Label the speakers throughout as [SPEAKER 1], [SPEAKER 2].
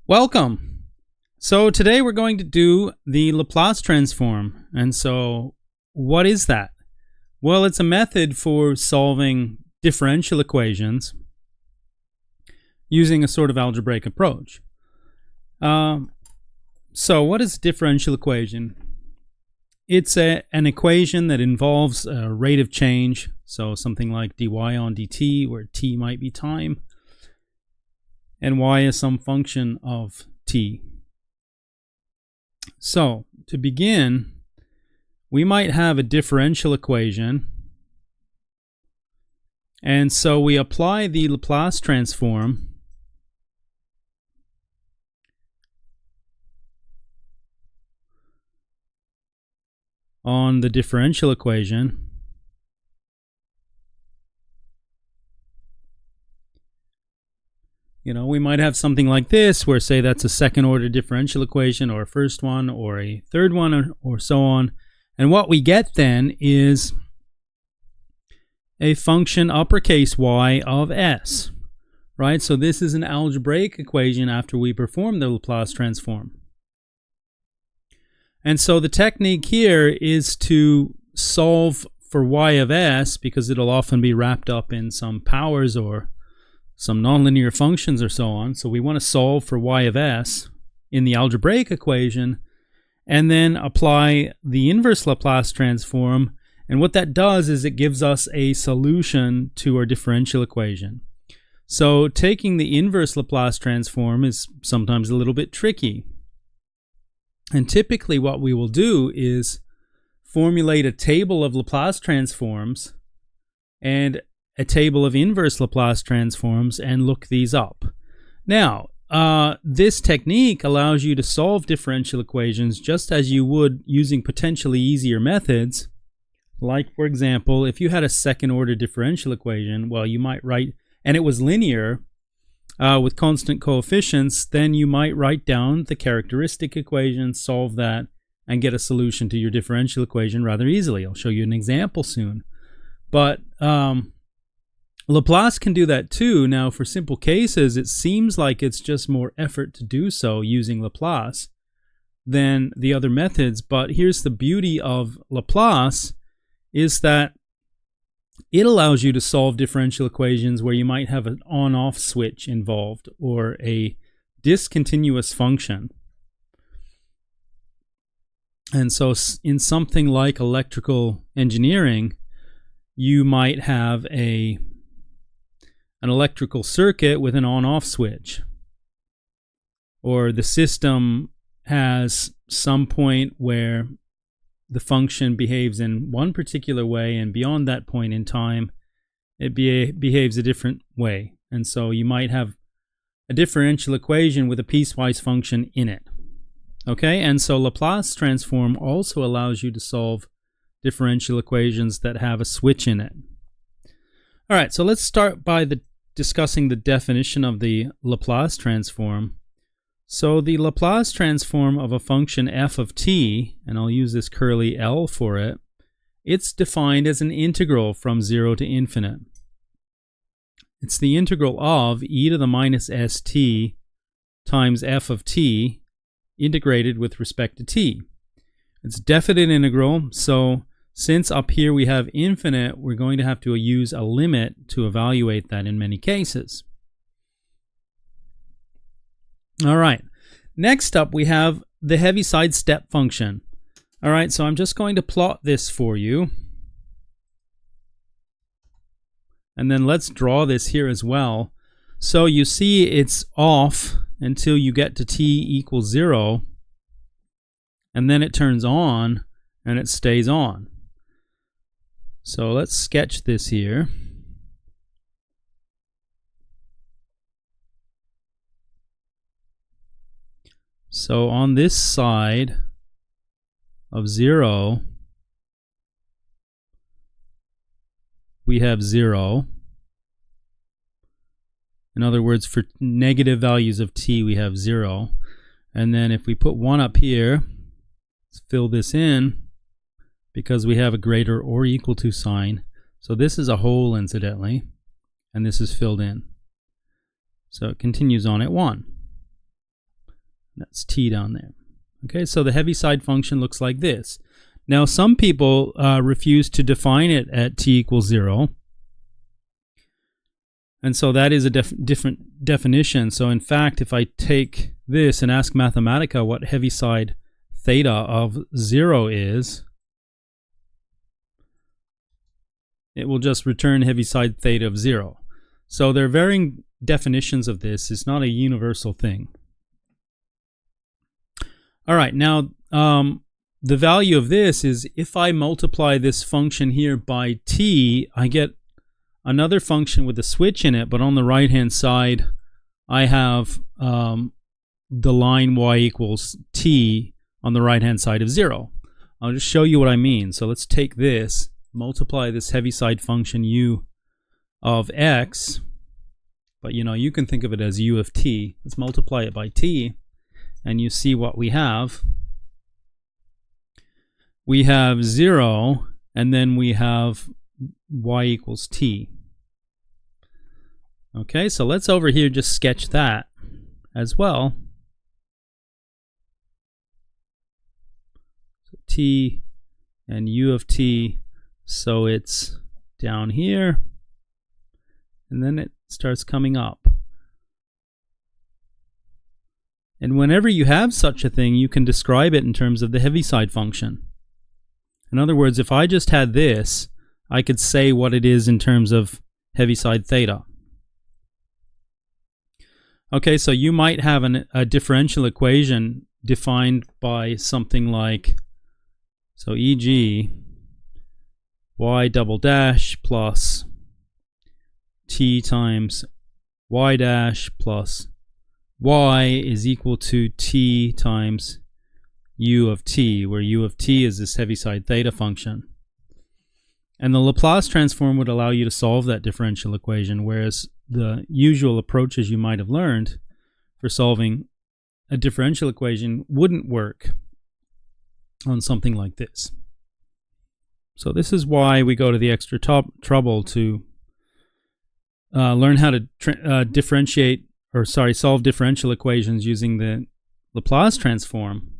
[SPEAKER 1] Welcome. So today we're going to do the Laplace transform. And so what is that? Well, it's a method for solving differential equations using a sort of algebraic approach. So what is a differential equation? It's an equation that involves a rate of change, so something like dy on dt, where t might be time, and y is some function of t. So, to begin, we might have a differential equation, and so we apply the Laplace transform on the differential equation. We might have something like this, where say that's a second order differential equation, or a first one, or a third one, or so on. And what we get then is a function uppercase y of s, right? So this is an algebraic equation after we perform the Laplace transform. And so the technique here is to solve for y of s, because it'll often be wrapped up in some powers or some nonlinear functions or so on. So we want to solve for y of s in the algebraic equation and then apply the inverse Laplace transform. And what that does is it gives us a solution to our differential equation. So taking the inverse Laplace transform is sometimes a little bit tricky. And typically what we will do is formulate a table of Laplace transforms and a table of inverse Laplace transforms and look these up. Now, this technique allows you to solve differential equations just as you would using potentially easier methods. Like, for example, if you had a second order differential equation, well, you might write, and it was linear with constant coefficients, then you might write down the characteristic equation, solve that, and get a solution to your differential equation rather easily. I'll show you an example soon. But Laplace can do that too. Now, for simple cases, it seems like it's just more effort to do so using Laplace than the other methods. But here's the beauty of Laplace, is that it allows you to solve differential equations where you might have an on-off switch involved or a discontinuous function. And so in something like electrical engineering, you might have an electrical circuit with an on-off switch, or the system has some point where the function behaves in one particular way, and beyond that point in time it behaves a different way. And so you might have a differential equation with a piecewise function in it. Okay, and so Laplace transform also allows you to solve differential equations that have a switch in it. All right, so let's start by discussing the definition of the Laplace transform. So the Laplace transform of a function f of t, and I'll use this curly L for it, it's defined as an integral from 0 to infinite. It's the integral of e to the minus st times f of t integrated with respect to t. It's a definite integral, so since up here we have infinite, we're going to have to use a limit to evaluate that in many cases. All right, next up we have the Heaviside step function. All right, so I'm just going to plot this for you. And then let's draw this here as well. So you see it's off until you get to t equals 0, and then it turns on and it stays on. So let's sketch this here. So on this side of 0, we have 0. In other words, for negative values of t, we have 0. And then if we put 1 up here, let's fill this in, because we have a greater or equal to sign. So this is a hole, incidentally, and this is filled in. So it continues on at 1. That's t down there. Okay, so the Heaviside function looks like this. Now, some people refuse to define it at t equals 0. And so that is a different definition. So in fact, if I take this and ask Mathematica what Heaviside theta of 0 is, it will just return Heaviside theta of 0. So there are varying definitions of this. It's not a universal thing. All right, now the value of this is if I multiply this function here by t, I get another function with a switch in it, but on the right-hand side, I have the line y equals t on the right-hand side of 0. I'll just show you what I mean. So let's take this, multiply this Heaviside function u of x, but you can think of it as u of t. Let's multiply it by t, and you see what we have. We have 0, and then we have y equals t. Okay, so let's over here just sketch that as well. So t and u of t, so it's down here, and then it starts coming up. And whenever you have such a thing, you can describe it in terms of the Heaviside function. In other words, if I just had this, I could say what it is in terms of Heaviside theta. Okay, so you might have a differential equation defined by something like, so e.g. y double dash plus t times y dash plus y is equal to t times u of t, where u of t is this Heaviside theta function. And the Laplace transform would allow you to solve that differential equation, whereas the usual approaches you might have learned for solving a differential equation wouldn't work on something like this. So this is why we go to the extra trouble to learn how to solve differential equations using the Laplace transform,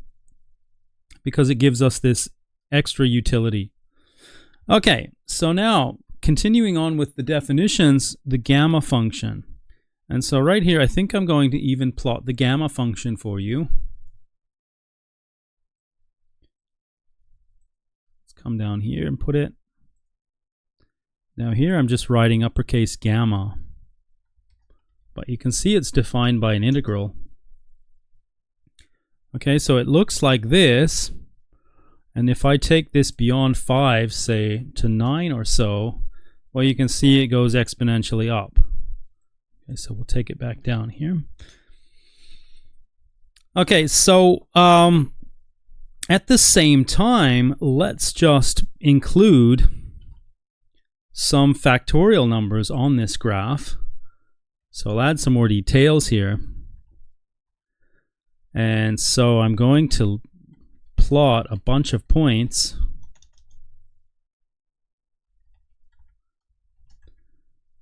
[SPEAKER 1] because it gives us this extra utility. Okay, so now continuing on with the definitions, the gamma function. And so right here, I think I'm going to even plot the gamma function for you. Let's come down here and put it. Now here I'm just writing uppercase gamma, but you can see it's defined by an integral. Okay, so it looks like this, and if I take this beyond 5, say to 9 or so, well, you can see it goes exponentially up. Okay, so we'll take it back down here. Okay, so at the same time, let's just include some factorial numbers on this graph. So I'll add some more details here. And so I'm going to plot a bunch of points.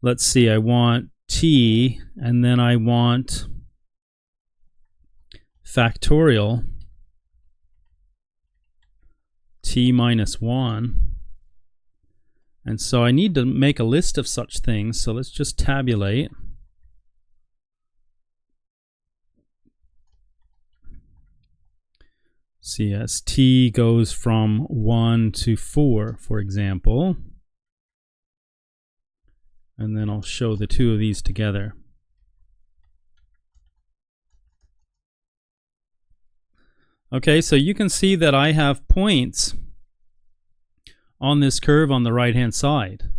[SPEAKER 1] Let's see, I want t, and then I want factorial t minus 1. And so I need to make a list of such things, so let's just tabulate. See, as t goes from 1 to 4, for example. And then I'll show the two of these together. Okay, so you can see that I have points on this curve on the right-hand side.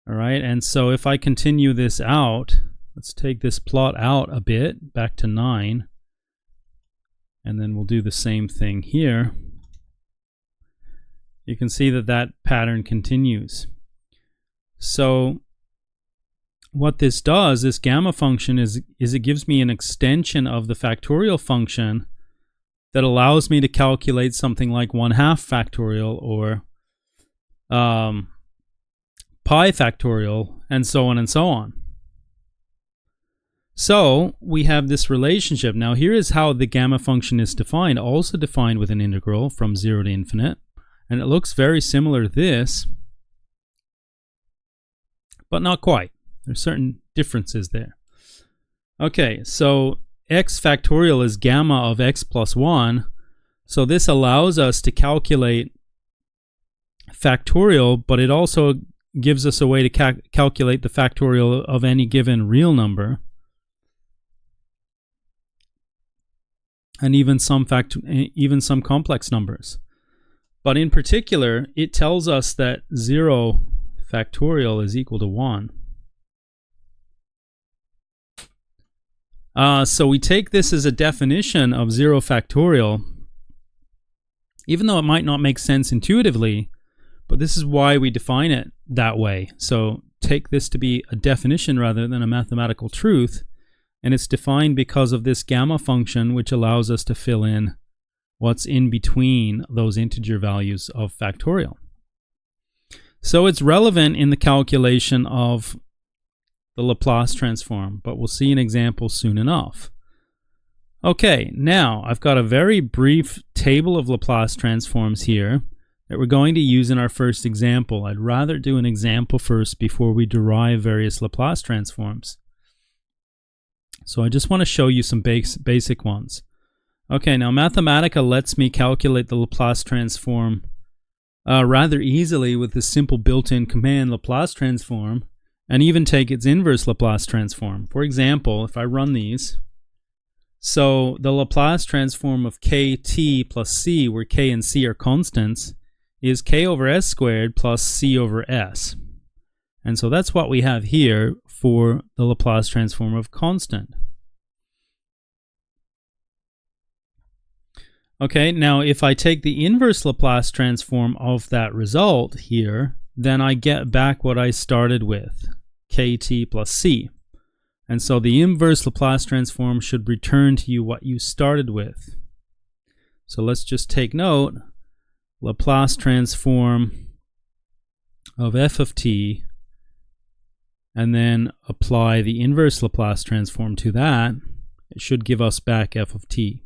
[SPEAKER 1] All right, and so if I continue this out, let's take this plot out a bit, back to 9. And then we'll do the same thing here. You can see that that pattern continues. So what this does, this gamma function, is it gives me an extension of the factorial function that allows me to calculate something like 1/2 factorial or pi factorial, and so on and so on. So we have this relationship. Now here is how the gamma function is defined, also defined with an integral from 0 to infinite. And it looks very similar to this, but not quite. There's certain differences there. Okay, so x factorial is gamma of x plus 1. So this allows us to calculate factorial, but it also gives us a way to calculate the factorial of any given real number. And even some complex numbers. But in particular, it tells us that 0 factorial is equal to 1. So we take this as a definition of 0 factorial, even though it might not make sense intuitively, but this is why we define it that way. So take this to be a definition rather than a mathematical truth. And it's defined because of this gamma function, which allows us to fill in what's in between those integer values of factorial. So it's relevant in the calculation of the Laplace transform, but we'll see an example soon enough. Okay, now I've got a very brief table of Laplace transforms here that we're going to use in our first example. I'd rather do an example first before we derive various Laplace transforms. So I just want to show you some basic ones. Okay, now Mathematica lets me calculate the Laplace transform rather easily with the simple built-in command Laplace transform, and even take its inverse Laplace transform. For example, if I run these, so the Laplace transform of kt plus c, where k and c are constants, is k over s squared plus c over s. And so that's what we have here for the Laplace transform of constant. Okay, now if I take the inverse Laplace transform of that result here, then I get back what I started with, kt plus c. And so the inverse Laplace transform should return to you what you started with. So let's just take note, Laplace transform of f of t, and then apply the inverse Laplace transform to that. It should give us back f of t.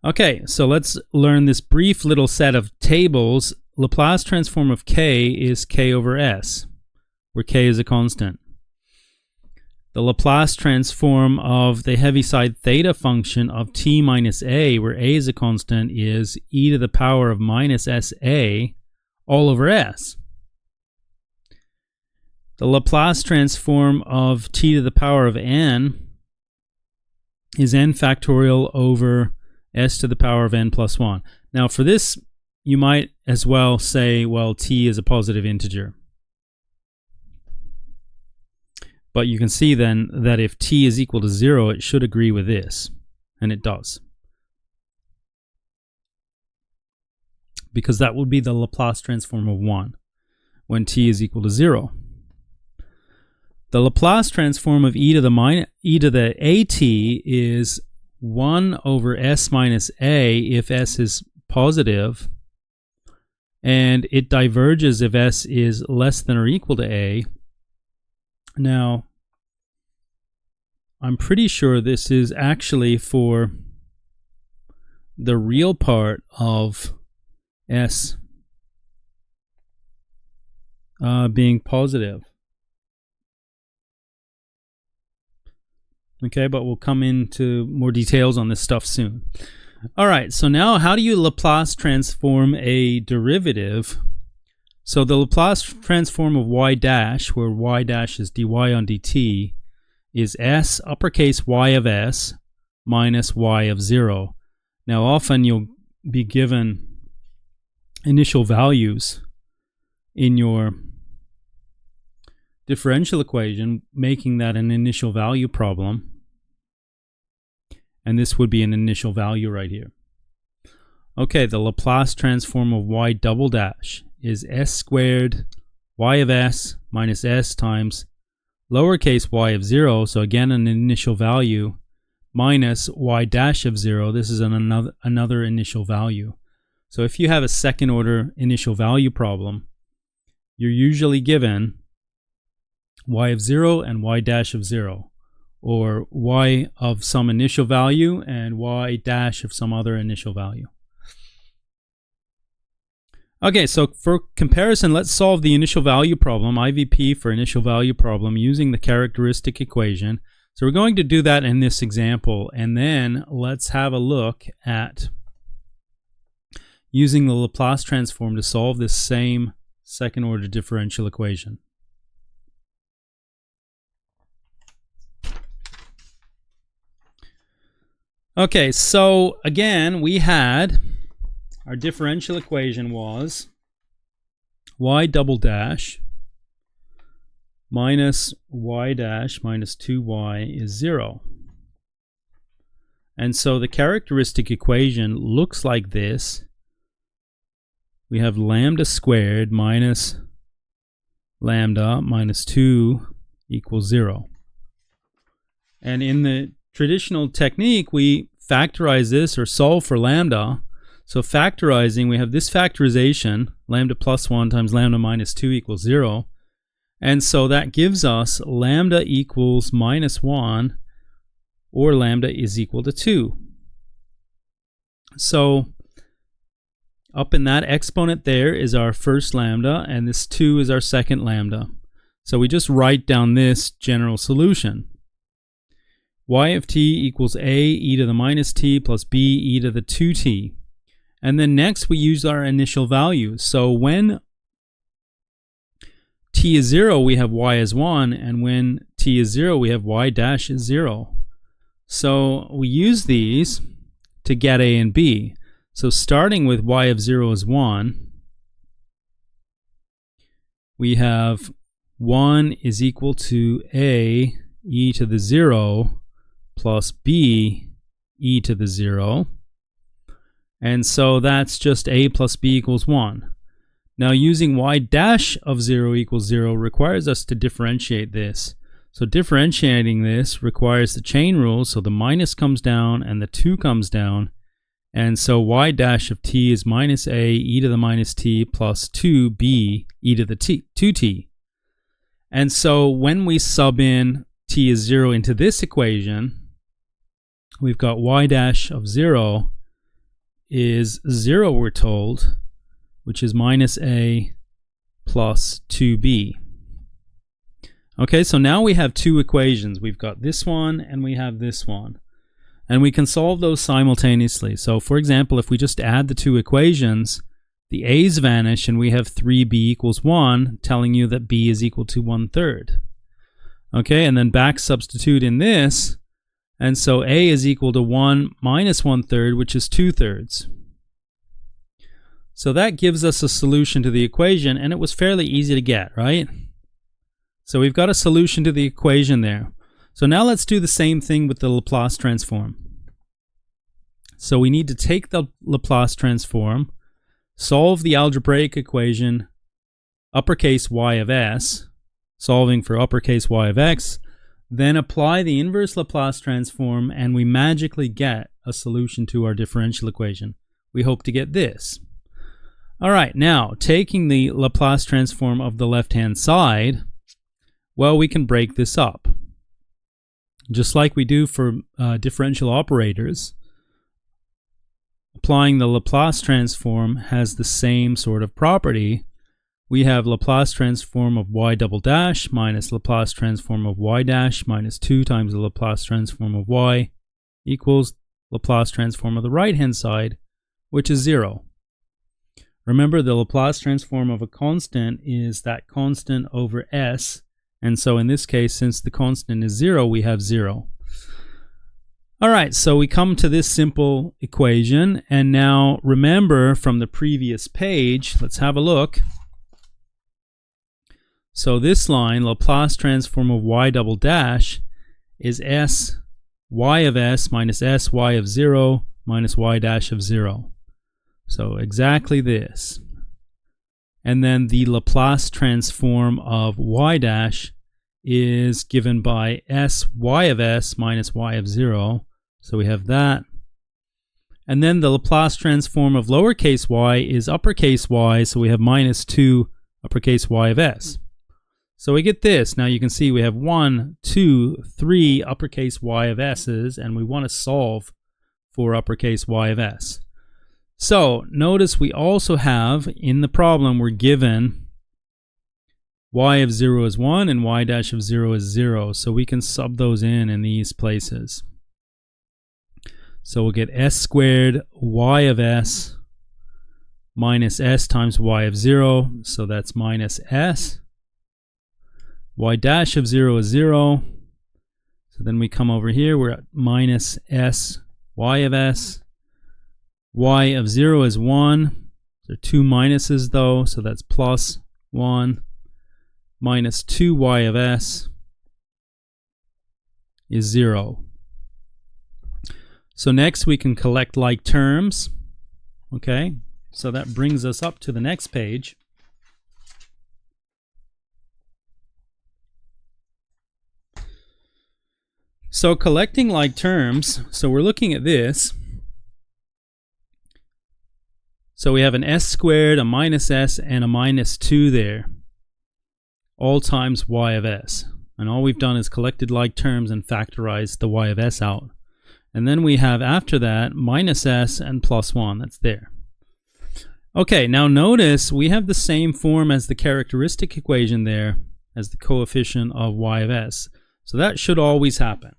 [SPEAKER 1] Okay, so let's learn this brief little set of tables. Laplace transform of k is k over s, where k is a constant. The Laplace transform of the Heaviside theta function of t minus a, where a is a constant, is e to the power of minus sa all over s. The Laplace transform of t to the power of n is n factorial over s to the power of n plus 1. Now for this, you might as well say, well, t is a positive integer. But you can see then that if t is equal to 0, it should agree with this, and it does. Because that would be the Laplace transform of 1 when t is equal to 0. The Laplace transform of e to the at is 1 over s minus a if s is positive, and it diverges if s is less than or equal to a. Now, I'm pretty sure this is actually for the real part of s being positive. Okay, but we'll come into more details on this stuff soon. All right, so now how do you Laplace transform a derivative? So the Laplace transform of y dash, where y dash is dy on dt, is s uppercase y of s minus y of 0. Now often you'll be given initial values in your differential equation, making that an initial value problem. And this would be an initial value right here. Okay, the Laplace transform of y double dash is s squared y of s minus s times lowercase y of 0, so again an initial value, minus y dash of 0. This is another initial value. So if you have a second order initial value problem, you're usually given y of 0 and y dash of 0, or y of some initial value and y dash of some other initial value. Okay, so for comparison, let's solve the initial value problem, IVP for initial value problem, using the characteristic equation. So we're going to do that in this example, and then let's have a look at using the Laplace transform to solve this same second order differential equation. Okay, so again, we had our differential equation was y double dash minus y dash minus 2y is 0. And so the characteristic equation looks like this. We have lambda squared minus lambda minus 2 equals 0. And in the traditional technique, we factorize this or solve for lambda. So factorizing, we have this factorization, lambda plus 1 times lambda minus 2 equals 0. And so that gives us lambda equals minus 1, or lambda is equal to 2. So up in that exponent there is our first lambda, and this 2 is our second lambda. So we just write down this general solution. Y of t equals a e to the minus t plus b e to the 2t. And then next we use our initial values. So when t is 0, we have y as 1, and when t is 0, we have y dash is 0. So we use these to get a and b. So starting with y of 0 is 1, we have 1 is equal to a e to the 0 plus b e to the 0. And so that's just a plus b equals 1. Now using y dash of 0 equals 0 requires us to differentiate this. So differentiating this requires the chain rule, so the minus comes down and the 2 comes down. And so y dash of t is minus a e to the minus t plus 2b e to the 2t. And so when we sub in t is 0 into this equation, we've got y dash of 0 is 0, we're told, which is minus a plus 2b. Okay, so now we have two equations. We've got this one and we have this one. And we can solve those simultaneously. So for example, if we just add the two equations, the a's vanish and we have 3b equals 1, telling you that b is equal to 1/3. Okay, and then back substitute in this, and so a is equal to 1 minus 1/3, which is 2/3. So that gives us a solution to the equation, and it was fairly easy to get, right? So we've got a solution to the equation there. So now let's do the same thing with the Laplace transform. So we need to take the Laplace transform, solve the algebraic equation uppercase y of s, solving for uppercase y of x, then apply the inverse Laplace transform, and we magically get a solution to our differential equation. We hope to get this. All right, now taking the Laplace transform of the left-hand side, well, we can break this up. Just like we do for differential operators, applying the Laplace transform has the same sort of property. We have Laplace transform of y double dash minus Laplace transform of y dash minus 2 times the Laplace transform of y equals Laplace transform of the right-hand side, which is 0. Remember, the Laplace transform of a constant is that constant over s, and so in this case, since the constant is 0, we have 0. All right, so we come to this simple equation, and now remember from the previous page, let's have a look. So this line, Laplace transform of y double dash, is s y of s minus s y of 0 minus y dash of 0. So exactly this. And then the Laplace transform of y dash is given by s y of s minus y of 0. So we have that. And then the Laplace transform of lowercase y is uppercase y, so we have minus 2 uppercase y of s. So we get this. Now you can see we have 1, 2, 3 uppercase y of s's, and we want to solve for uppercase y of s. So notice we also have, in the problem, we're given y of 0 is 1 and y dash of 0 is 0. So we can sub those in these places. So we'll get s squared y of s minus s times y of 0. So that's minus s. Y dash of 0 is 0. So then we come over here, we're at minus s y of s. Y of 0 is 1. There are two minuses though, so that's plus 1. Minus 2y of s is 0. So next we can collect like terms. Okay, so that brings us up to the next page. So collecting like terms, so we're looking at this. So we have an s squared, a minus s, and a minus 2 there, all times y of s. And all we've done is collected like terms and factorized the y of s out. And then we have after that minus s and plus 1, that's there. Okay, now notice we have the same form as the characteristic equation there as the coefficient of y of s. So that should always happen.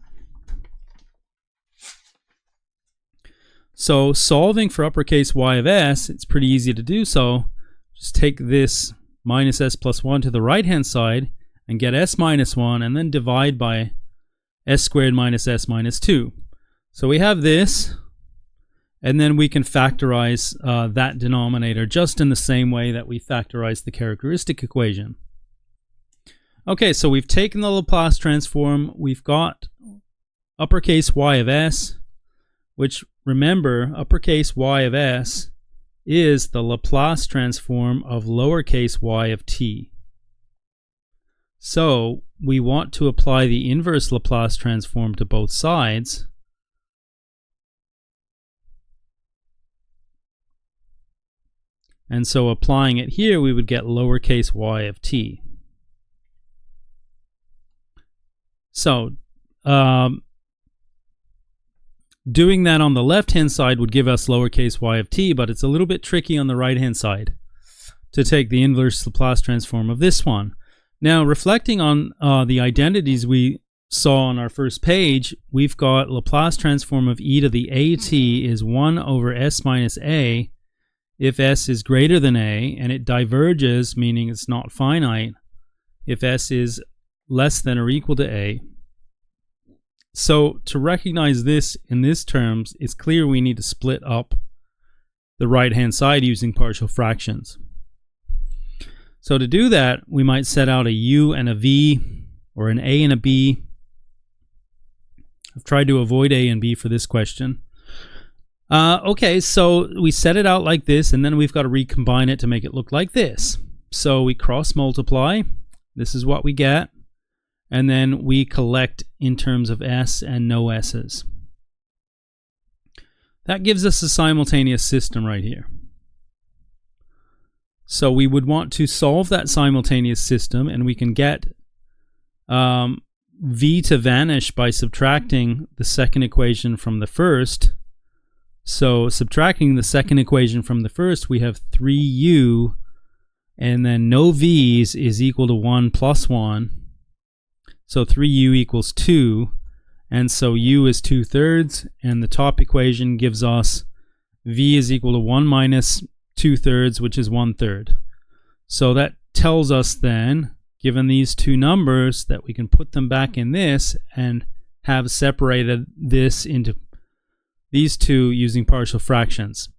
[SPEAKER 1] So solving for uppercase y of s, it's pretty easy to do so. Just take this minus s plus 1 to the right hand side and get s minus 1 and then divide by s squared minus s minus 2. So we have this, and then we can factorize that denominator just in the same way that we factorize the characteristic equation. Okay, so we've taken the Laplace transform. We've got uppercase y of s, which, remember, uppercase y of s is the Laplace transform of lowercase y of t. So we want to apply the inverse Laplace transform to both sides. And so applying it here, we would get lowercase y of t. So doing that on the left-hand side would give us lowercase y of t, but it's a little bit tricky on the right-hand side to take the inverse Laplace transform of this one. Now, reflecting on the identities we saw on our first page, we've got Laplace transform of e to the at is 1 over s minus a if s is greater than a, and it diverges, meaning it's not finite, if s is less than or equal to a. So to recognize this in these terms, it's clear we need to split up the right-hand side using partial fractions. So to do that, we might set out a u and a v, or an a and a b. I've tried to avoid a and b for this question. Okay, so we set it out like this, and then we've got to recombine it to make it look like this. So we cross multiply. This is what we get. And then we collect in terms of s and no s's. That gives us a simultaneous system right here. So we would want to solve that simultaneous system, and we can get v to vanish by subtracting the second equation from the first. So subtracting the second equation from the first, we have 3u, and then no v's is equal to 1 plus 1. So 3u equals 2, and so u is 2/3, and the top equation gives us v is equal to 1 minus 2/3, which is 1/3. So that tells us then, given these two numbers, that we can put them back in this and have separated this into these two using partial fractions.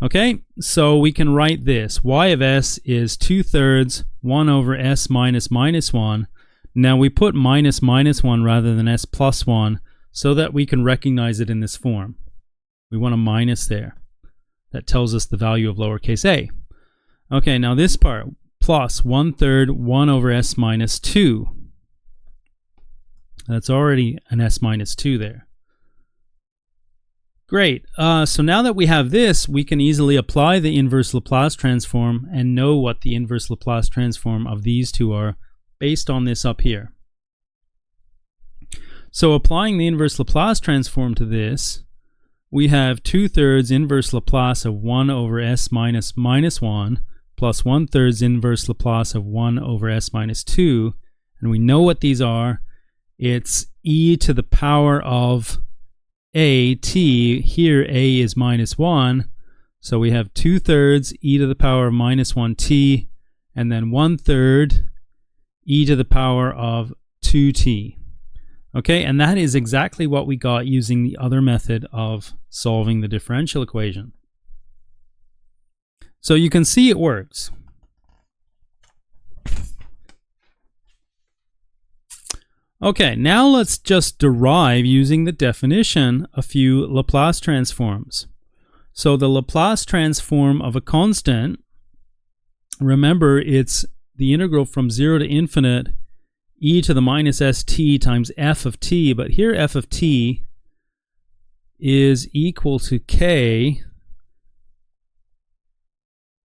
[SPEAKER 1] Okay, so we can write this. Y of s is 2/3, 1 over s minus minus 1. Now we put minus minus 1 rather than s plus 1 so that we can recognize it in this form. We want a minus there. That tells us the value of lowercase a. Okay, now this part, plus 1/3, 1 over s minus 2. That's already an s minus 2 there. Great. So now that we have this, we can easily apply the inverse Laplace transform and know what the inverse Laplace transform of these two are based on this up here. So applying the inverse Laplace transform to this, we have 2/3 inverse Laplace of 1 over s minus minus 1 plus 1/3 inverse Laplace of 1 over s minus 2. And we know what these are. It's e to the power of a t. Here a is minus 1. So we have 2/3 e to the power of minus 1t, and then 1/3 e to the power of 2t. Okay, and that is exactly what we got using the other method of solving the differential equation. So you can see it works. Okay, now let's just derive, using the definition, a few Laplace transforms. So the Laplace transform of a constant, remember, it's the integral from 0 to infinite e to the minus st times f of t, but here f of t is equal to k,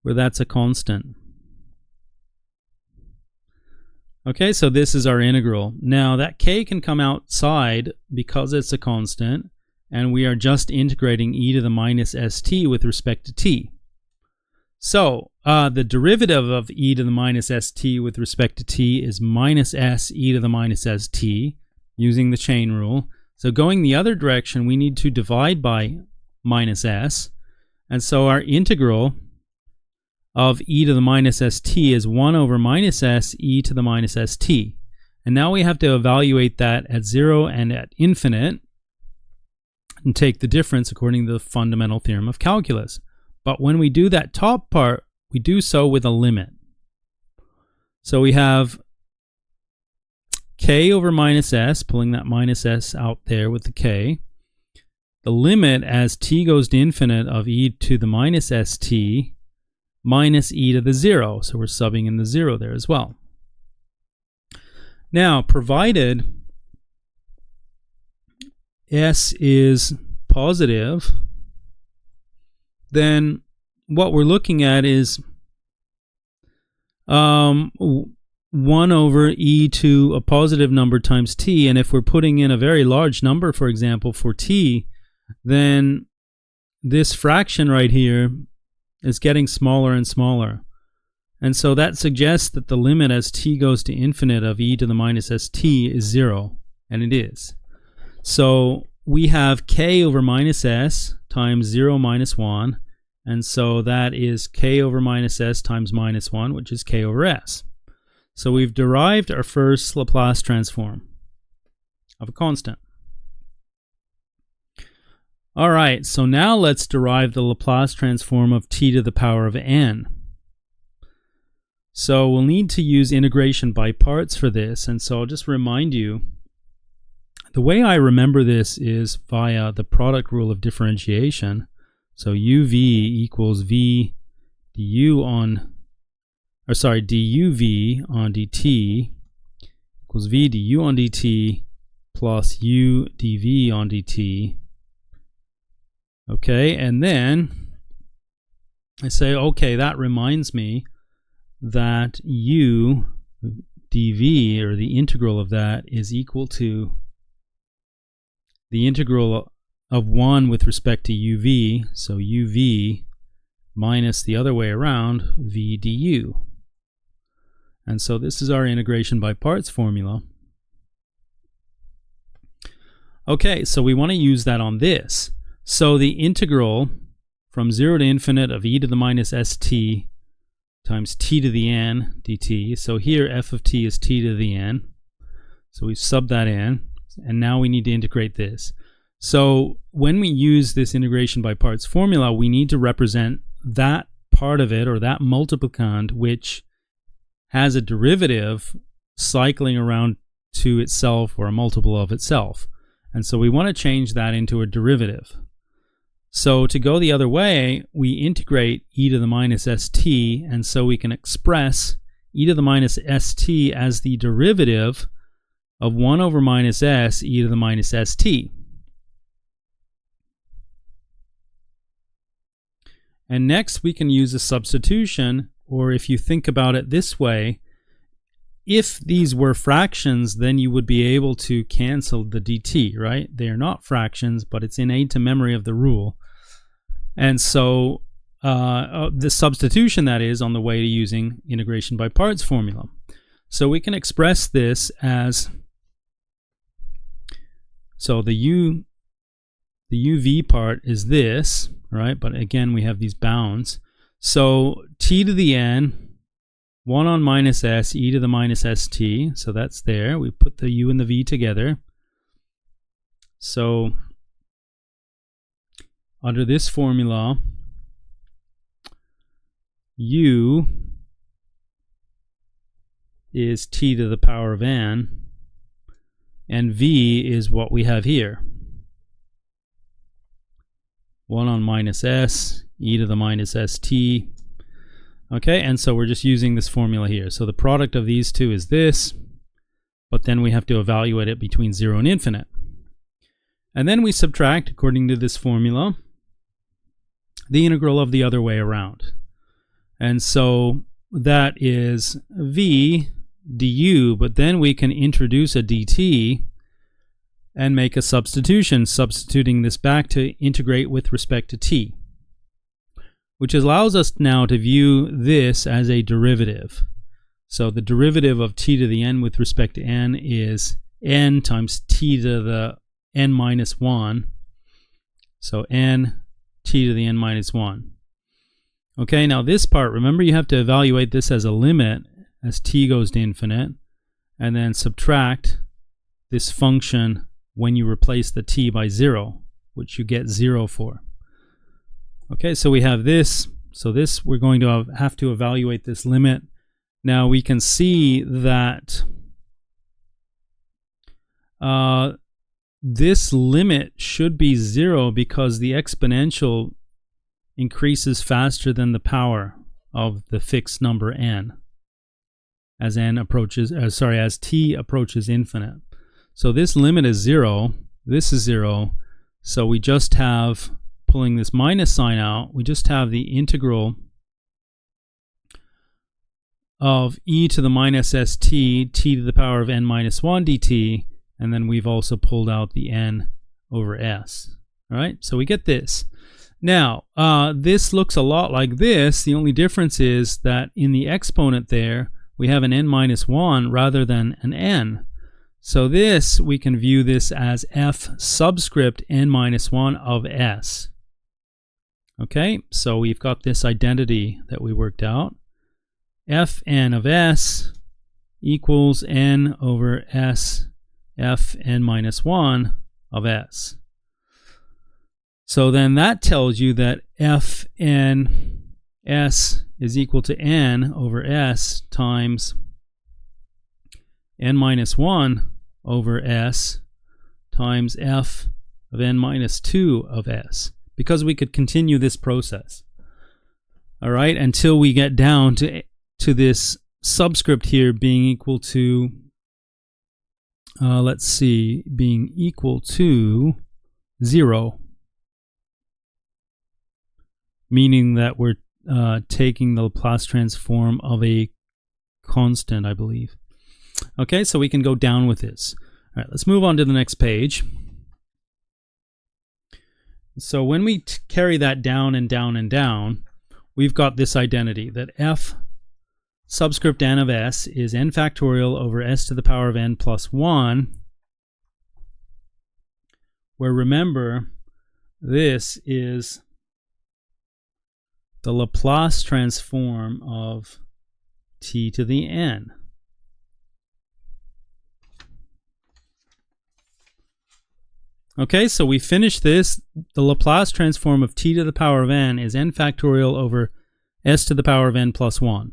[SPEAKER 1] where that's a constant. Okay, so this is our integral. Now that k can come outside because it's a constant, and we are just integrating e to the minus st with respect to t. So the derivative of e to the minus st with respect to t is minus s e to the minus st, using the chain rule. So going the other direction, we need to divide by minus s, and so our integral of e to the minus st is 1 over minus s e to the minus st. And now we have to evaluate that at 0 and at infinite and take the difference according to the fundamental theorem of calculus. But when we do that top part, we do so with a limit. So we have k over minus s, pulling that minus s out there with the k. The limit as t goes to infinite of e to the minus st minus e to the 0. So we're subbing in the 0 there as well. Now, provided s is positive, then what we're looking at is 1 over e to a positive number times t. And if we're putting in a very large number, for example, for t, then this fraction right here is getting smaller and smaller. And so that suggests that the limit as t goes to infinite of e to the minus st is 0, and it is. So we have k over minus s times 0 minus 1, and so that is k over minus s times minus 1, which is k over s. So we've derived our first Laplace transform of a constant. All right, so now let's derive the Laplace transform of t to the power of n. So we'll need to use integration by parts for this, and so I'll just remind you, the way I remember this is via the product rule of differentiation. So uv equals v du on, or sorry, duv on dt equals v du on dt plus u dv on dt. Okay, and then I say, okay, that reminds me that u dv, or the integral of that, is equal to the integral of 1 with respect to uv, so uv minus the other way around, v du. And so this is our integration by parts formula. Okay, so we want to use that on this. So the integral from 0 to infinite of e to the minus st times t to the n dt. So here f of t is t to the n. So we sub that in, and now we need to integrate this. So when we use this integration by parts formula, we need to represent that part of it, or that multiplicand, which has a derivative cycling around to itself, or a multiple of itself. And so we want to change that into a derivative. So to go the other way, we integrate e to the minus st, and so we can express e to the minus st as the derivative of 1 over minus s e to the minus st. And next we can use a substitution, or if you think about it this way, if these were fractions, then you would be able to cancel the dt, right? They are not fractions, but it's innate to memory of the rule. And so the substitution, that is, on the way to using integration by parts formula. So we can express this as, so the uv part is this, right? But again, we have these bounds. So t to the n, 1 on minus s, e to the minus st. So that's there. We put the u and the v together. So under this formula, u is t to the power of n, and v is what we have here. 1 on minus s, e to the minus st. Okay, and so we're just using this formula here. So the product of these two is this, but then we have to evaluate it between 0 and infinite. And then we subtract, according to this formula, the integral of the other way around. And so that is v du, but then we can introduce a dt and make a substitution, substituting this back to integrate with respect to t, which allows us now to view this as a derivative. So the derivative of t to the n with respect to n is n times t to the n minus 1. So n t to the n minus 1. Okay, now this part, remember, you have to evaluate this as a limit as t goes to infinite, and then subtract this function when you replace the t by 0, which you get 0 for. Okay, so we have this. So this, we're going to have to evaluate this limit. Now we can see that this limit should be 0 because the exponential increases faster than the power of the fixed number n as n approaches, as t approaches infinite. So this limit is 0. This is 0. So we just have, pulling this minus sign out, we just have the integral of e to the minus st, t to the power of n minus 1 dt, and then we've also pulled out the n over s. All right, so we get this. Now, this looks a lot like this. The only difference is that in the exponent there, we have an n minus 1 rather than an n. So this, we can view this as f subscript n minus 1 of s. Okay, so we've got this identity that we worked out. Fn of s equals n over s fn minus 1 of s. So then that tells you that fn s is equal to n over s times n minus 1 over s times f of n minus 2 of s, because we could continue this process, all right, until we get down to this subscript here being equal to, let's see, being equal to 0, meaning that we're taking the Laplace transform of a constant, I believe. Okay, so we can go down with this. All right, let's move on to the next page. So when we carry that down and down and down, we've got this identity that f subscript n of s is n factorial over s to the power of n plus 1, where, remember, this is the Laplace transform of t to the n. Okay, so we finished this. The Laplace transform of t to the power of n is n factorial over s to the power of n plus 1.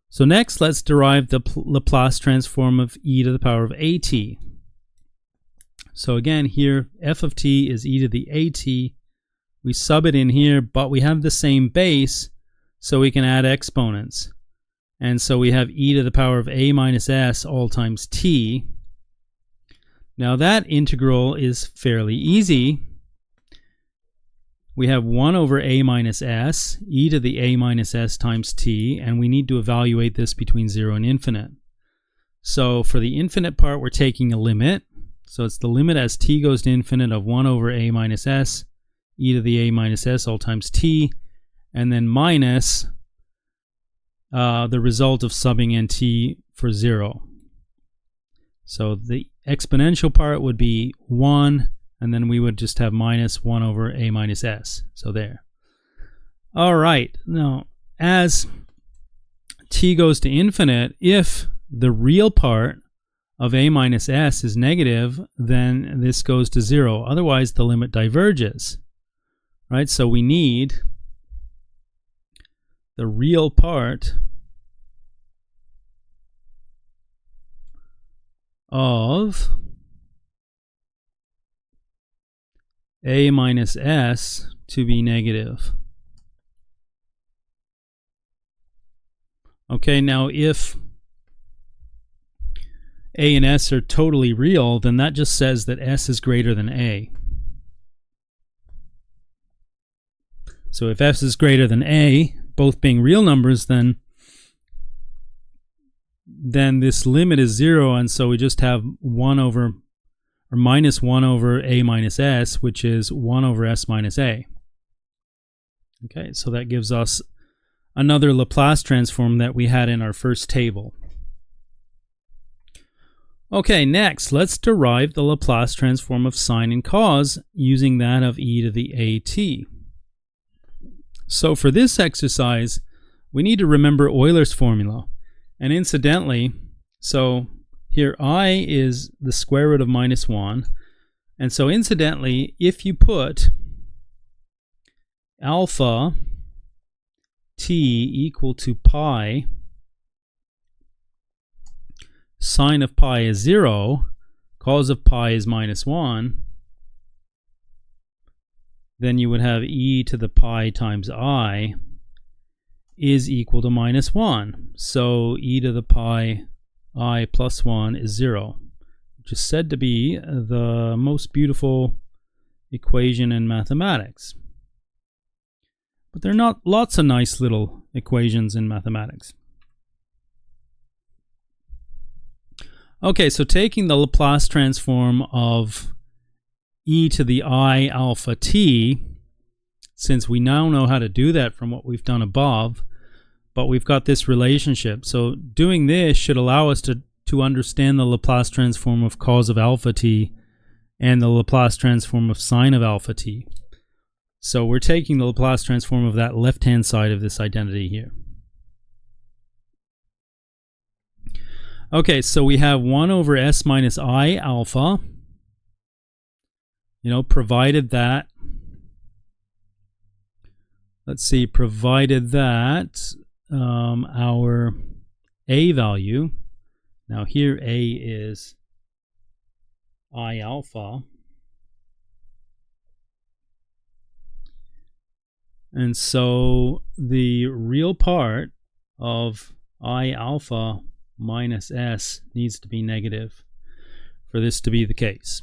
[SPEAKER 1] So next, let's derive the Laplace transform of e to the power of at. So again, here, f of t is e to the at. We sub it in here, but we have the same base, so we can add exponents. And so we have e to the power of a minus s all times t. Now that integral is fairly easy. we have 1 over a minus s, e to the a minus s times t, and we need to evaluate this between 0 and infinite. So for the infinite part, we're taking a limit. So it's the limit as t goes to infinite of 1 over a minus s, e to the a minus s all times t, and then minus the result of subbing in t for 0. So the exponential part would be 1, and then we would just have minus 1 over a minus s. So there. All right. Now, as t goes to infinite, if the real part of a minus s is negative, then this goes to 0. Otherwise, the limit diverges. Right? So we need the real part of a minus s to be negative. Okay, now if a and s are totally real, then that just says that s is greater than a. So if s is greater than a, both being real numbers, then this limit is 0, and so we just have 1 over, or minus 1 over a minus s, which is 1 over s minus a. Okay, so that gives us another Laplace transform that we had in our first table. Okay, next, let's derive the Laplace transform of sine and cos using that of e to the at. So for this exercise, we need to remember Euler's formula. And incidentally, so here I is the square root of minus 1. And so incidentally, if you put alpha t equal to pi, sine of pi is 0, cos of pi is minus 1, then you would have e to the pi times I is equal to minus 1. So e to the pi I plus 1 is 0, which is said to be the most beautiful equation in mathematics. But there are not lots of nice little equations in mathematics. Okay, so taking the Laplace transform of e to the I alpha t, since we now know how to do that from what we've done above, but we've got this relationship. So doing this should allow us to understand the Laplace transform of cos of alpha t and the Laplace transform of sine of alpha t. So we're taking the Laplace transform of that left-hand side of this identity here. Okay, so we have 1 over s minus I alpha, provided that, provided that our a value, now here a is I alpha, and so the real part of I alpha minus s needs to be negative for this to be the case.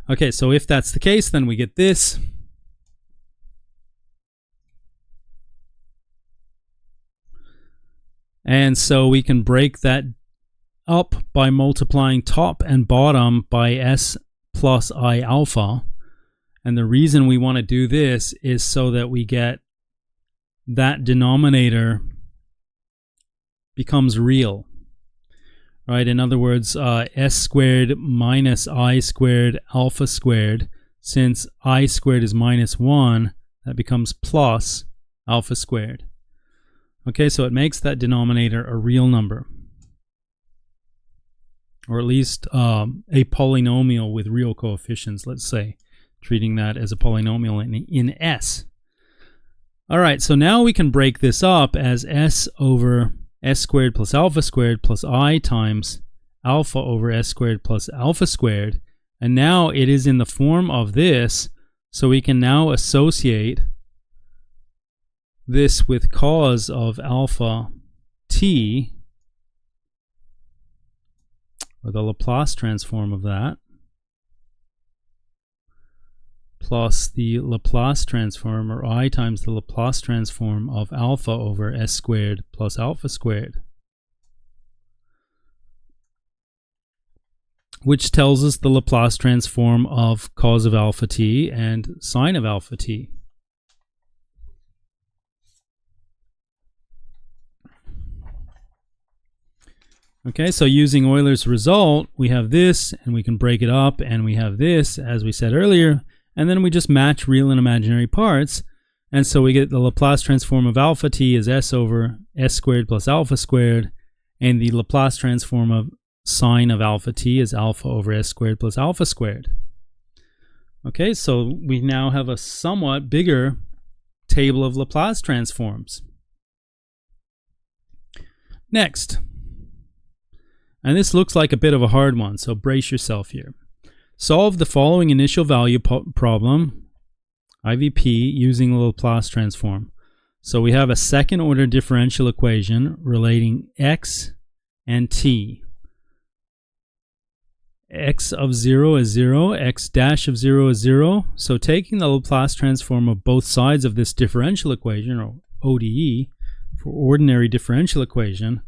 [SPEAKER 1] Okay, so if that's the case, then we get this. And so we can break that up by multiplying top and bottom by s plus I alpha. And the reason we want to do this is so that we get that denominator becomes real. Right? In other words, s squared minus I squared alpha squared, since I squared is minus 1, that becomes plus alpha squared. Okay, so it makes that denominator a real number, or at least a polynomial with real coefficients, let's say, treating that as a polynomial in S. All right, so now we can break this up as S over s squared plus I times alpha over s squared plus alpha squared. And now it is in the form of this, so we can now associate this with cos of alpha t, or the Laplace transform of that, plus the Laplace transform, or I times the Laplace transform of alpha over s squared plus alpha squared, which tells us the Laplace transform of cos of alpha t and sine of alpha t. Okay, so using Euler's result, we have this, and we can break it up, and we have this, as we said earlier, and then we just match real and imaginary parts, and so we get the Laplace transform of alpha t is s over s squared plus alpha squared, and the Laplace transform of sine of alpha t is alpha over s squared plus alpha squared. Okay, so we now have a somewhat bigger table of Laplace transforms. Next. And this looks like a bit of a hard one, so brace yourself here. Solve the following initial value problem, IVP, using the Laplace transform. So we have a second order differential equation relating x and t. X of 0 is 0, x dash of 0 is 0. So taking the Laplace transform of both sides of this differential equation, or ODE, for ordinary differential equation,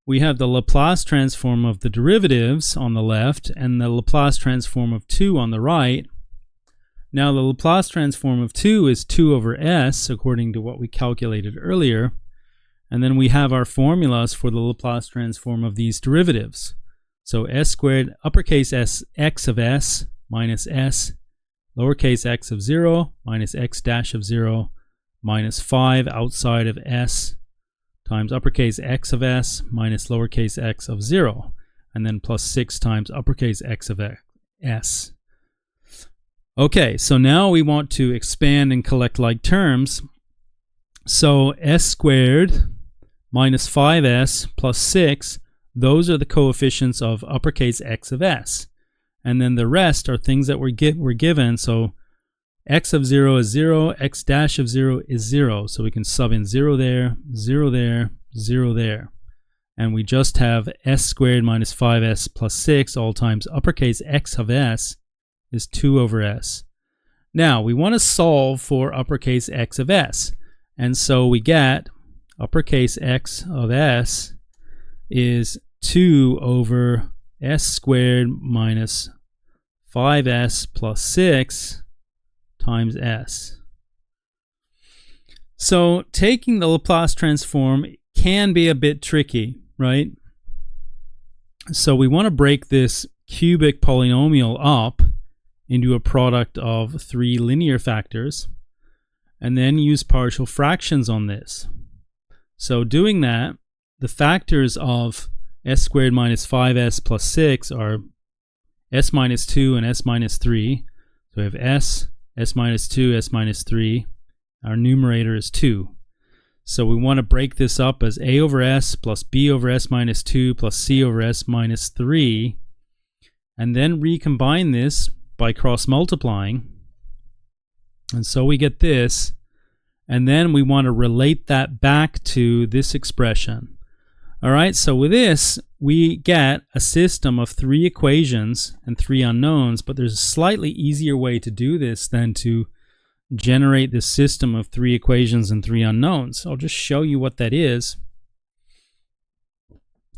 [SPEAKER 1] we have the Laplace transform of the derivatives on the left and the Laplace transform of 2 on the right. Now the Laplace transform of 2 is 2 over s, according to what we calculated earlier. And then we have our formulas for the Laplace transform of these derivatives. So s squared, uppercase s, x of s minus s, lowercase x of 0 minus x dash of 0 minus 5 outside of s times uppercase x of s minus lowercase x of 0, and then plus 6 times uppercase x of s. Okay, so now we want to expand and collect like terms. So s squared minus 5s plus 6, those are the coefficients of uppercase x of s. And then the rest are things that were given. So x of 0 is 0, x dash of 0 is 0. So we can sub in 0 there, 0 there, 0 there. And we just have s squared minus 5s plus 6 all times uppercase x of s is 2 over s. Now we want to solve for uppercase x of s. And so we get uppercase x of s is 2 over s squared minus 5s plus 6 times s. So taking the Laplace transform can be a bit tricky, right? So we want to break this cubic polynomial up into a product of 3 linear factors and then use partial fractions on this. So doing that, the factors of s squared minus 5s plus 6 are s minus 2 and s minus 3. So we have s minus 2, s minus 3. Our numerator is 2. So we want to break this up as a over s plus b over s minus 2 plus c over s minus 3. And then recombine this by cross multiplying. And so we get this. And then we want to relate that back to this expression. All right, so with this, we get a system of 3 equations and 3 unknowns, but there's a slightly easier way to do this than to generate this system of 3 equations and 3 unknowns. I'll just show you what that is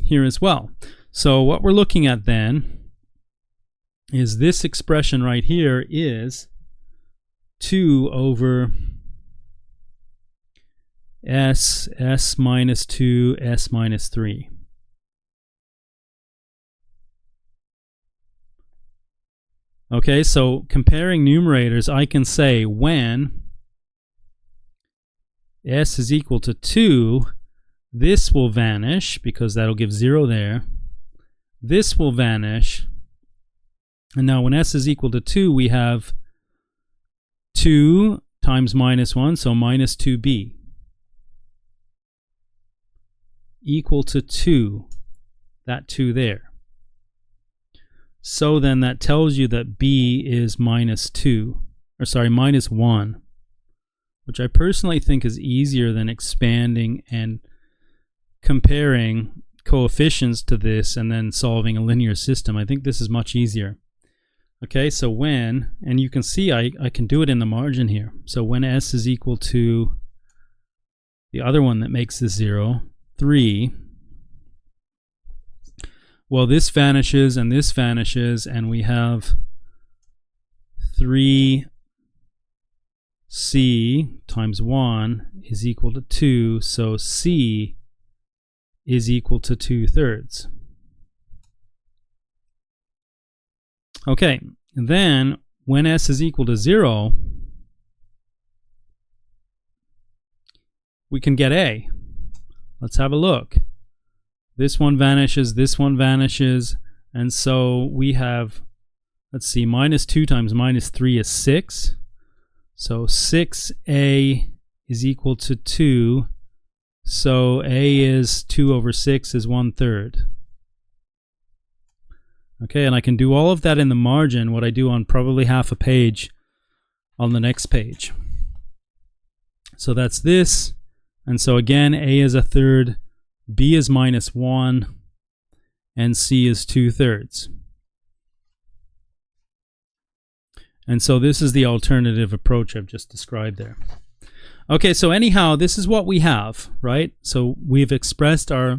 [SPEAKER 1] here as well. So what we're looking at then is this expression right here is 2 over s minus 2, s minus 3. Okay, so comparing numerators, I can say when s is equal to 2, this will vanish because that'll give 0 there. This will vanish. And now when s is equal to 2, we have 2 times minus 1, so minus 2b. Equal to 2, that 2 there. So then that tells you that b is minus 1, which I personally think is easier than expanding and comparing coefficients to this and then solving a linear system. I think this is much easier. Okay, so when, and you can see I can do it in the margin here. So when s is equal to the other one that makes this 0, 3, well, this vanishes and this vanishes, and we have 3c times 1 is equal to 2, so c is equal to 2/3. Okay, and then when s is equal to 0, we can get a. Let's have a look. This one vanishes, and so we have, let's see, -2 times -3 is 6. So 6a is equal to 2. So a is 2/6 is 1/3. Okay, and I can do all of that in the margin, what I do on probably half a page on the next page. So that's this. And so again, a is 1/3, b is -1, and c is 2/3. And so this is the alternative approach I've just described there. Okay, so anyhow, this is what we have, right? So we've expressed our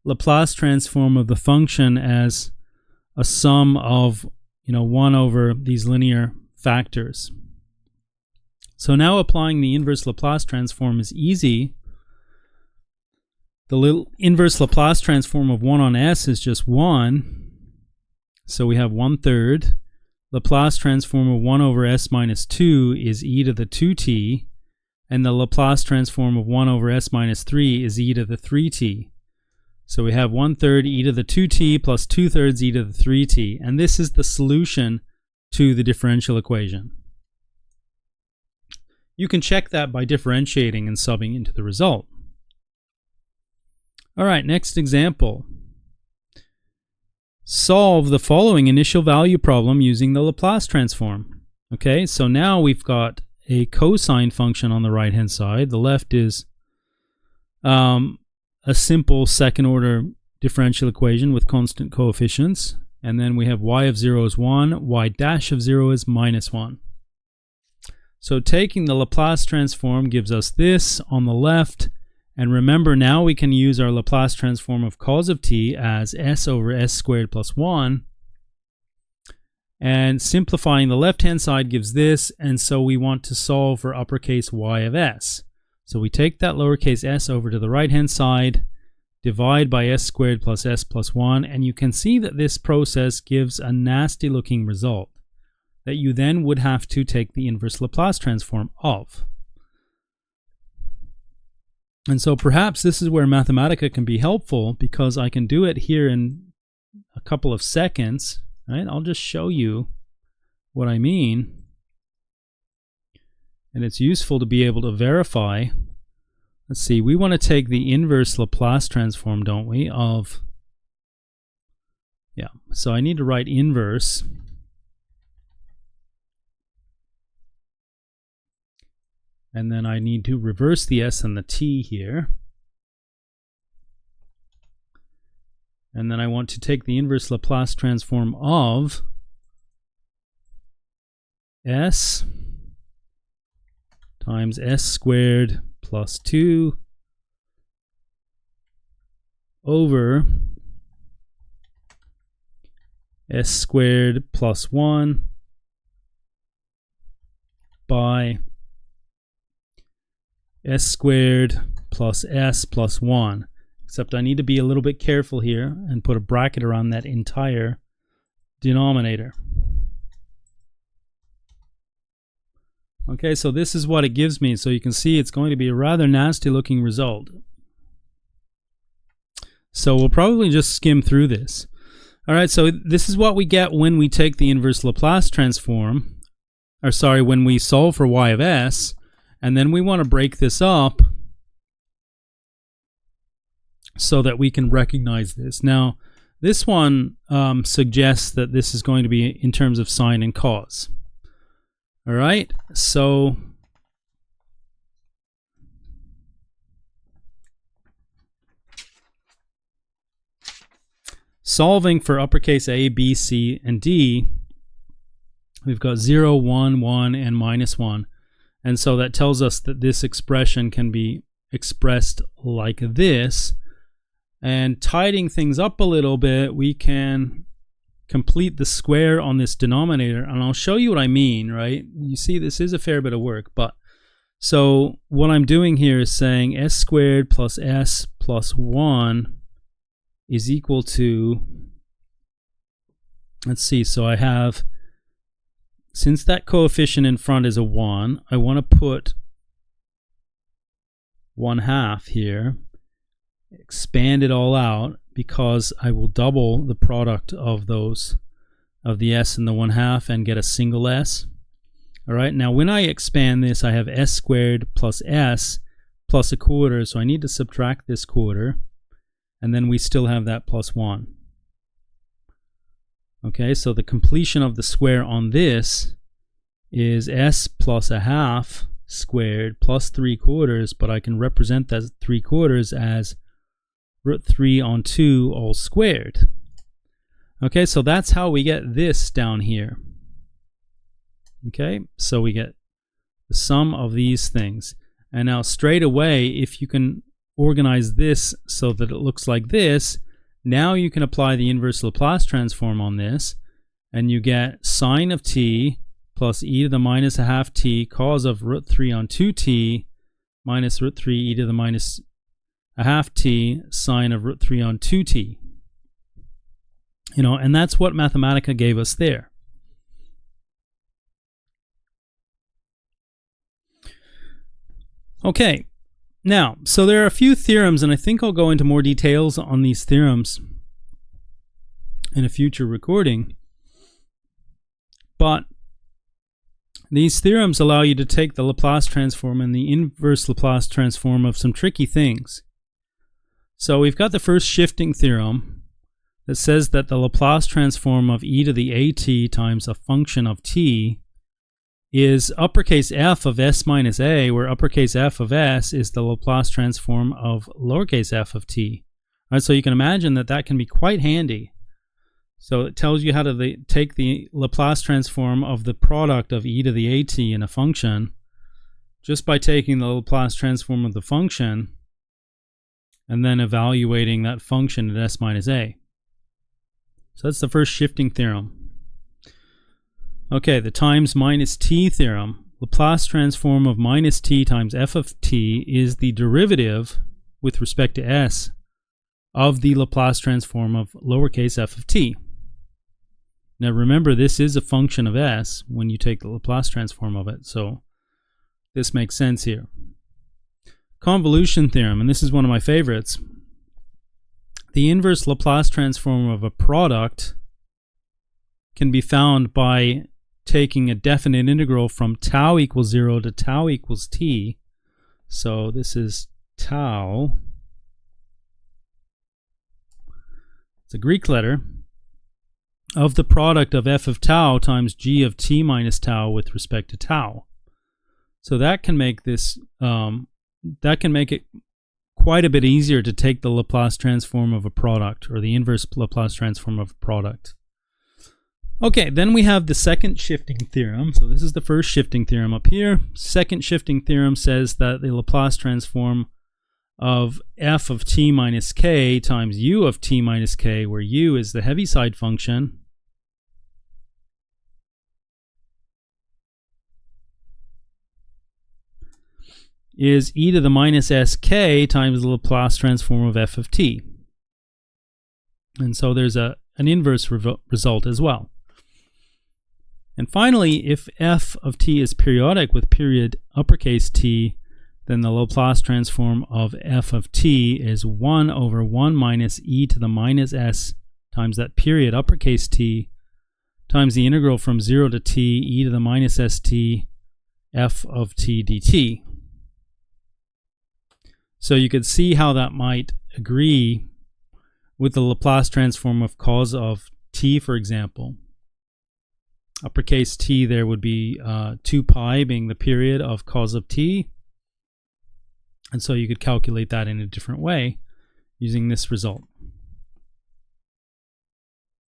[SPEAKER 1] Laplace transform of the function as a sum of, 1 over these linear factors. So now applying the inverse Laplace transform is easy. The little inverse Laplace transform of 1 on s is just 1. So we have 1/3. Laplace transform of 1 over s minus 2 is e to the 2t. And the Laplace transform of 1 over s minus 3 is e to the 3t. So we have 1/3 e to the 2t plus 2/3 e to the 3t. And this is the solution to the differential equation. You can check that by differentiating and subbing into the result. All right, next example. Solve the following initial value problem using the Laplace transform. Okay, so now we've got a cosine function on the right-hand side. The left is a simple second-order differential equation with constant coefficients. And then we have y of 0 is 1, y dash of 0 is -1. So taking the Laplace transform gives us this on the left. And remember, now we can use our Laplace transform of cos of t as s over s squared plus 1. And simplifying the left-hand side gives this, and so we want to solve for uppercase y of s. So we take that lowercase s over to the right-hand side, divide by s squared plus s plus 1, and you can see that this process gives a nasty-looking result that you then would have to take the inverse Laplace transform of. And so perhaps this is where Mathematica can be helpful, because I can do it here in a couple of seconds. Right? I'll just show you what I mean. And it's useful to be able to verify. Let's see, we want to take the inverse Laplace transform, don't we, of, yeah, so I need to write inverse. And then I need to reverse the s and the t here. And then I want to take the inverse Laplace transform of s times s squared plus 2 over s squared plus 1 by s squared plus s plus 1. Except I need to be a little bit careful here and put a bracket around that entire denominator. Okay, so this is what it gives me. So you can see it's going to be a rather nasty looking result. So we'll probably just skim through this. All right, so this is what we get when we take the inverse Laplace transform, or sorry, when we solve for y of s, and then we want to break this up so that we can recognize this. Now, this one suggests that this is going to be in terms of sine and cos. All right, so solving for uppercase A, B, C, and D, we've got 0, 1, 1, and minus 1. And so that tells us that this expression can be expressed like this. And tidying things up a little bit, we can complete the square on this denominator. And I'll show you what I mean, right? You see, this is a fair bit of work. But so what I'm doing here is saying s squared plus s plus 1 is equal to, let's see, so I have, since that coefficient in front is a 1, I want to put 1/2 here, expand it all out, because I will double the product of those, of the s and the 1/2, and get a single s. All right, now when I expand this, I have s squared plus s plus a quarter, so I need to subtract this quarter, and then we still have that plus 1. Okay, so the completion of the square on this is s plus 1/2 squared plus 3/4, but I can represent that 3/4 as root 3 on 2 all squared. Okay, so that's how we get this down here. Okay, so we get the sum of these things. And now straight away, if you can organize this so that it looks like this, now you can apply the inverse Laplace transform on this, and you get sine of t plus e to the minus 1/2 t cos of root 3 on 2t minus root 3 e to the minus 1/2 t sine of root 3 on 2t. You know, and that's what Mathematica gave us there. Okay, now, so there are a few theorems, and I think I'll go into more details on these theorems in a future recording. But these theorems allow you to take the Laplace transform and the inverse Laplace transform of some tricky things. So we've got the first shifting theorem that says that the Laplace transform of e to the at times a function of t is uppercase f of s minus a, where uppercase f of s is the Laplace transform of lowercase f of t. All right, so you can imagine that that can be quite handy. So it tells you how to take the Laplace transform of the product of e to the at in a function just by taking the Laplace transform of the function and then evaluating that function at s minus a. So that's the first shifting theorem. Okay, the times minus t theorem. Laplace transform of minus t times f of t is the derivative with respect to s of the Laplace transform of lowercase f of t. Now remember, this is a function of s when you take the Laplace transform of it, so this makes sense here. Convolution theorem, and this is one of my favorites. The inverse Laplace transform of a product can be found by taking a definite integral from tau equals 0 to tau equals t. So this is tau. It's a Greek letter of the product of f of tau times g of t minus tau with respect to tau. So that can make this it quite a bit easier to take the Laplace transform of a product, or the inverse Laplace transform of a product. Okay, then we have the second shifting theorem. So this is the first shifting theorem up here. Second shifting theorem says that the Laplace transform of f of t minus k times u of t minus k, where u is the Heaviside function, is e to the minus sk times the Laplace transform of f of t. And so there's an inverse result as well. And finally, if f of t is periodic with period uppercase t, then the Laplace transform of f of t is 1 over 1 minus e to the minus s times that period uppercase t times the integral from 0 to t e to the minus st f of t dt. So you could see how that might agree with the Laplace transform of cos of t, for example. Uppercase t there would be 2 pi being the period of cos of t. And so you could calculate that in a different way using this result.